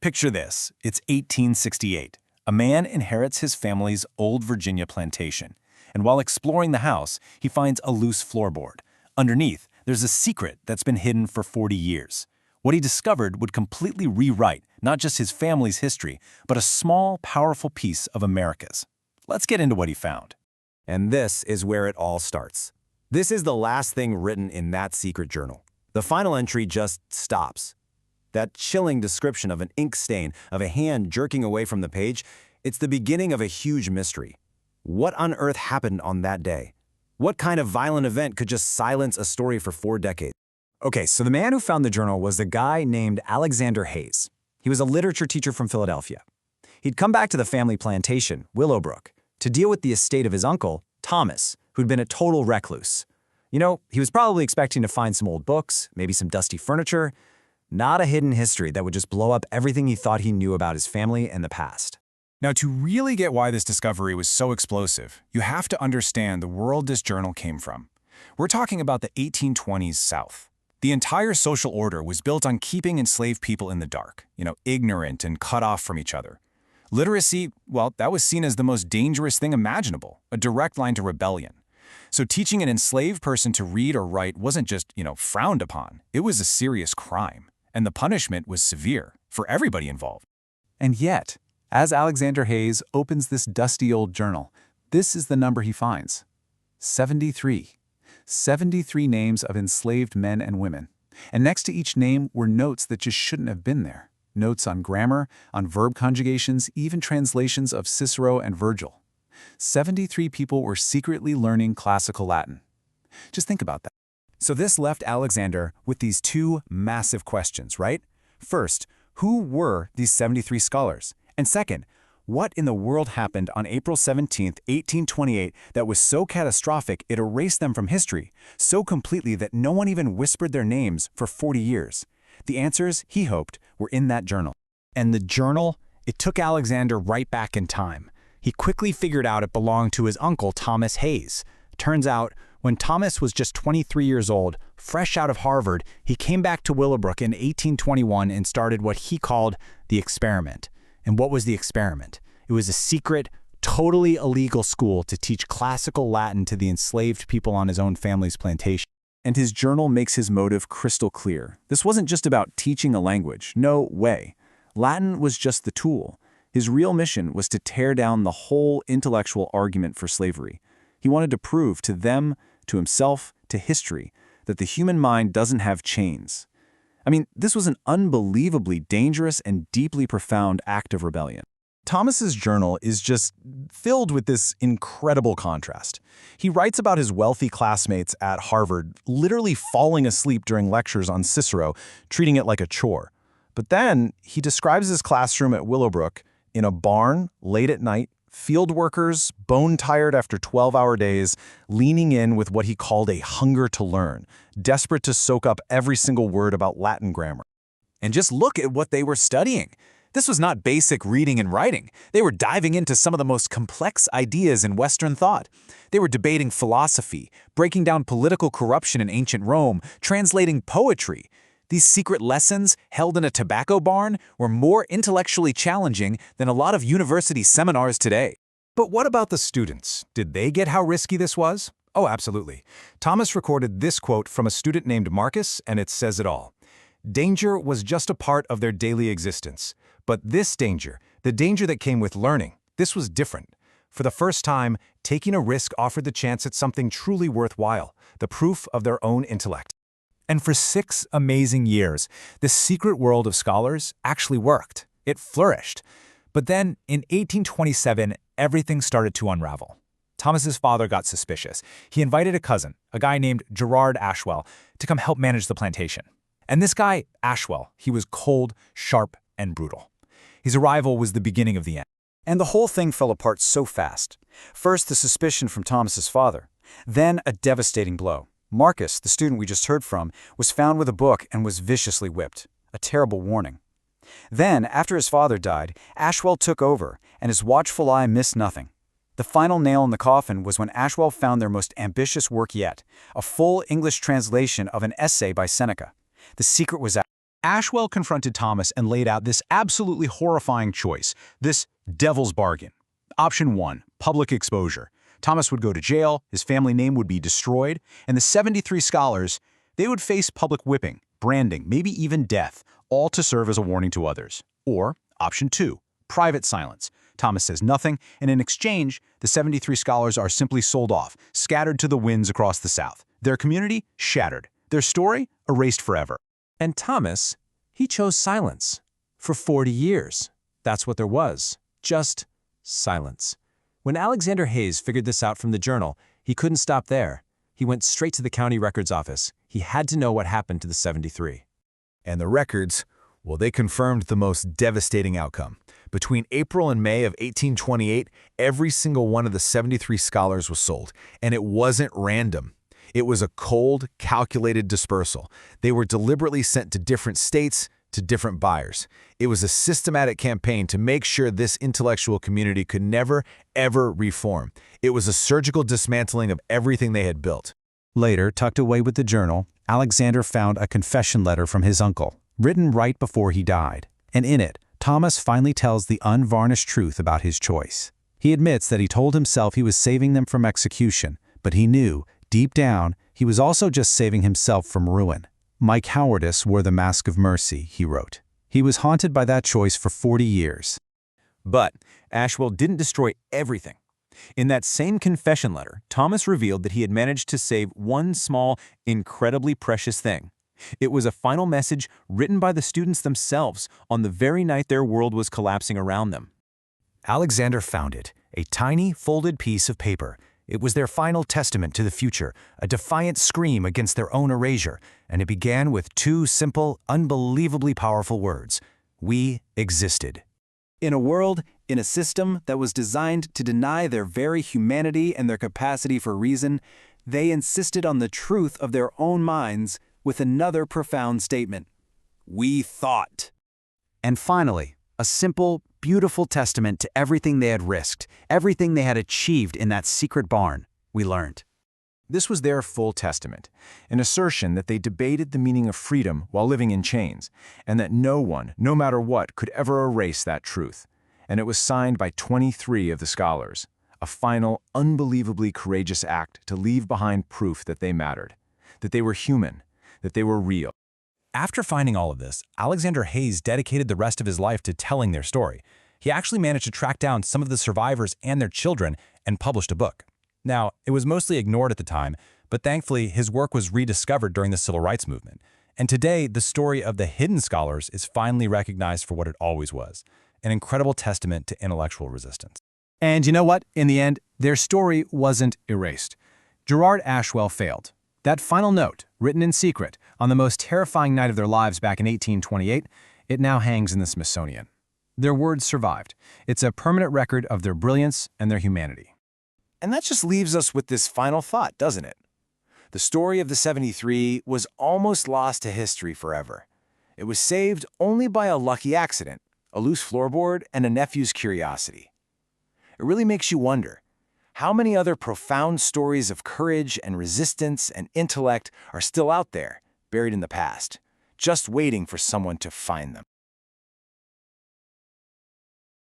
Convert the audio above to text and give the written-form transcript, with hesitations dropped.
Picture this. It's 1868. A man inherits his family's old Virginia plantation, and while exploring the house, he finds a loose floorboard. Underneath, there's a secret that's been hidden for 40 years. What he discovered would completely rewrite not just his family's history, but a small, powerful piece of America's. Let's get into what he found. And this is where it all starts. This is the last thing written in that secret journal. The final entry just stops. That chilling description of an ink stain, of a hand jerking away from the page, it's the beginning of a huge mystery. What on earth happened on that day? What kind of violent event could just silence a story for 4 decades? Okay, so the man who found the journal was a guy named Alexander Hayes. He was a literature teacher from Philadelphia. He'd come back to the family plantation, Willowbrook, to deal with the estate of his uncle, Thomas, who'd been a total recluse. You know, he was probably expecting to find some old books, maybe some dusty furniture, not a hidden history that would just blow up everything he thought he knew about his family and the past. Now, to really get why this discovery was so explosive, you have to understand the world this journal came from. We're talking about the 1820s South. The entire social order was built on keeping enslaved people in the dark, ignorant and cut off from each other. Literacy, well, that was seen as the most dangerous thing imaginable, a direct line to rebellion. So teaching an enslaved person to read or write wasn't just, frowned upon. It was a serious crime, and the punishment was severe for everybody involved. And yet, as Alexander Hayes opens this dusty old journal, this is the number he finds: 73. 73 names of enslaved men and women. And next to each name were notes that just shouldn't have been there. Notes on grammar, on verb conjugations, even translations of Cicero and Virgil. 73 people were secretly learning classical Latin. Just think about that. So this left Alexander with these 2 massive questions, right? First, who were these 73 scholars? And second, what in the world happened on April 17, 1828 that was so catastrophic it erased them from history, so completely that no one even whispered their names for 40 years? The answers, he hoped, were in that journal. And the journal, it took Alexander right back in time. He quickly figured out it belonged to his uncle, Thomas Hayes. Turns out, when Thomas was just 23 years old, fresh out of Harvard, he came back to Willowbrook in 1821 and started what he called the experiment. And what was the experiment? It was a secret, totally illegal school to teach classical Latin to the enslaved people on his own family's plantation. And his journal makes his motive crystal clear. This wasn't just about teaching a language. No way. Latin was just the tool. His real mission was to tear down the whole intellectual argument for slavery. He wanted to prove to them, to himself, to history, that the human mind doesn't have chains. I mean, this was an unbelievably dangerous and deeply profound act of rebellion. Thomas's journal is just filled with this incredible contrast. He writes about his wealthy classmates at Harvard literally falling asleep during lectures on Cicero, treating it like a chore. But then he describes his classroom at Willowbrook in a barn, late at night, field workers, bone-tired after 12-hour days, leaning in with what he called a hunger to learn, desperate to soak up every single word about Latin grammar. And just look at what they were studying. This was not basic reading and writing. They were diving into some of the most complex ideas in Western thought. They were debating philosophy, breaking down political corruption in ancient Rome, translating poetry. These secret lessons, held in a tobacco barn, were more intellectually challenging than a lot of university seminars today. But what about the students? Did they get how risky this was? Oh, absolutely. Thomas recorded this quote from a student named Marcus, and it says it all. Danger was just a part of their daily existence. But this danger, the danger that came with learning, this was different. For the first time, taking a risk offered the chance at something truly worthwhile, the proof of their own intellect. And for 6 amazing years, this secret world of scholars actually worked. It flourished. But then, in 1827, everything started to unravel. Thomas's father got suspicious. He invited a cousin, a guy named Gerard Ashwell, to come help manage the plantation. And this guy, Ashwell, he was cold, sharp, and brutal. His arrival was the beginning of the end. And the whole thing fell apart so fast. First, the suspicion from Thomas's father. Then, a devastating blow. Marcus, the student we just heard from, was found with a book and was viciously whipped. A terrible warning. Then, after his father died, Ashwell took over, and his watchful eye missed nothing. The final nail in the coffin was when Ashwell found their most ambitious work yet, a full English translation of an essay by Seneca. The secret was out. Ashwell confronted Thomas and laid out this absolutely horrifying choice, this devil's bargain. Option 1, public exposure. Thomas would go to jail, his family name would be destroyed, and the 73 scholars, they would face public whipping, branding, maybe even death, all to serve as a warning to others. Or option 2, private silence. Thomas says nothing, and in exchange, the 73 scholars are simply sold off, scattered to the winds across the South. Their community shattered, their story erased forever. And Thomas, he chose silence. For 40 years. That's what there was. Just silence. When Alexander Hayes figured this out from the journal, he couldn't stop there. He went straight to the county records office. He had to know what happened to the 73. And the records, well, they confirmed the most devastating outcome. Between April and May of 1828, every single one of the 73 scholars was sold, and it wasn't random. It was a cold, calculated dispersal. They were deliberately sent to different states, to different buyers. It was a systematic campaign to make sure this intellectual community could never, ever reform. It was a surgical dismantling of everything they had built. Later, tucked away with the journal, Alexander found a confession letter from his uncle, written right before he died. And in it, Thomas finally tells the unvarnished truth about his choice. He admits that he told himself he was saving them from execution, but he knew, deep down, he was also just saving himself from ruin. My cowardice wore the mask of mercy, he wrote. He was haunted by that choice for 40 years. But Ashwell didn't destroy everything. In that same confession letter, Thomas revealed that he had managed to save one small, incredibly precious thing. It was a final message written by the students themselves on the very night their world was collapsing around them. Alexander found it, a tiny, folded piece of paper. It was their final testament to the future, a defiant scream against their own erasure, and it began with two simple, unbelievably powerful words. We existed. In a world, in a system that was designed to deny their very humanity and their capacity for reason, they insisted on the truth of their own minds with another profound statement. We thought. And finally, a simple, beautiful testament to everything they had risked, everything they had achieved in that secret barn, we learned. This was their full testament, an assertion that they debated the meaning of freedom while living in chains, and that no one, no matter what, could ever erase that truth. And it was signed by 23 of the scholars, a final, unbelievably courageous act to leave behind proof that they mattered, that they were human, that they were real. After finding all of this, Alexander Hayes dedicated the rest of his life to telling their story. He actually managed to track down some of the survivors and their children and published a book. Now, it was mostly ignored at the time, but thankfully his work was rediscovered during the Civil Rights Movement. And today, the story of the hidden scholars is finally recognized for what it always was, an incredible testament to intellectual resistance. And you know what? In the end, their story wasn't erased. Gerard Ashwell failed. That final note, written in secret, on the most terrifying night of their lives back in 1828, it now hangs in the Smithsonian. Their words survived. It's a permanent record of their brilliance and their humanity. And that just leaves us with this final thought, doesn't it? The story of the 73 was almost lost to history forever. It was saved only by a lucky accident, a loose floorboard, and a nephew's curiosity. It really makes you wonder, how many other profound stories of courage and resistance and intellect are still out there, buried in the past, just waiting for someone to find them?